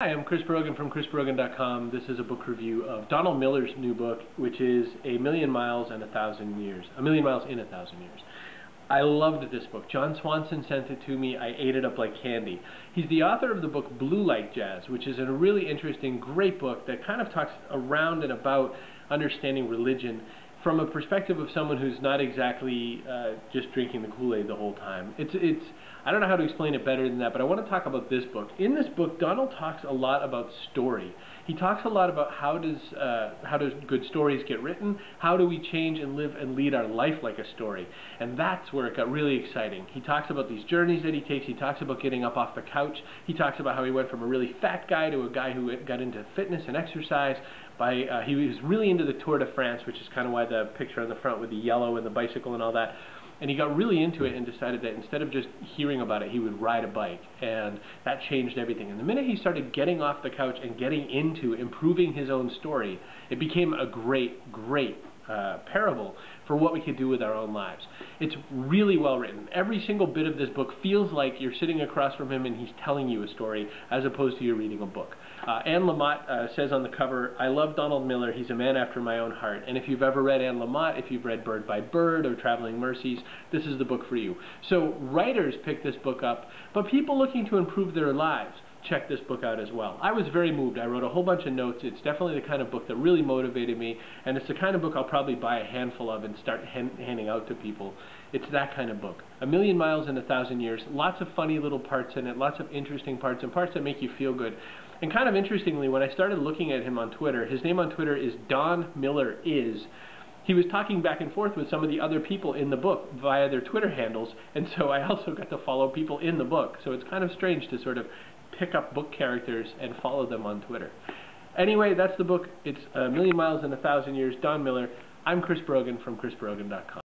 Hi, I'm Chris Brogan from chrisbrogan.com. This is a book review of Donald Miller's new book, which is A Million Miles in 1,000 Years. A Million Miles in 1,000 Years. I loved this book. John Swanson sent it to me. I ate it up like candy. He's the author of the book Blue Like Jazz, which is a really interesting, great book that kind of talks around and about understanding religion from a perspective of someone who's not exactly just drinking the Kool-Aid the whole time. I don't know how to explain it better than that, but I want to talk about this book. In this book, Donald talks a lot about story. He talks a lot about how does good stories get written, how do we change and live and lead our life like a story, and that's where it got really exciting. He talks about these journeys that he takes. He talks about getting up off the couch. He talks about how he went from a really fat guy to a guy who got into fitness and exercise. He was really into the Tour de France, which is kind of why the picture on the front with the yellow and the bicycle and all that. And he got really into it and decided that instead of just hearing about it, he would ride a bike. And that changed everything. And the minute he started getting off the couch and getting into improving his own story, it became a great parable for what we could do with our own lives. It's really well written. Every single bit of this book feels like you're sitting across from him and he's telling you a story as opposed to you reading a book. Anne Lamott says on the cover, "I love Donald Miller. He's a man after my own heart." And if you've ever read Anne Lamott, if you've read Bird by Bird or Traveling Mercies, this is the book for you. So writers pick this book up, but people looking to improve their lives check this book out as well. I was very moved. I wrote a whole bunch of notes. It's definitely the kind of book that really motivated me, and it's the kind of book I'll probably buy a handful of and start handing out to people. It's that kind of book. A Million Miles in 1,000 Years. Lots of funny little parts in it, lots of interesting parts, and parts that make you feel good. And kind of interestingly, when I started looking at him on Twitter, his name on Twitter is Don Miller Is. He was talking back and forth with some of the other people in the book via their Twitter handles, and so I also got to follow people in the book. So it's kind of strange to sort of pick up book characters and follow them on Twitter. Anyway, that's the book. It's A Million Miles in 1,000 Years, Don Miller. I'm Chris Brogan from chrisbrogan.com.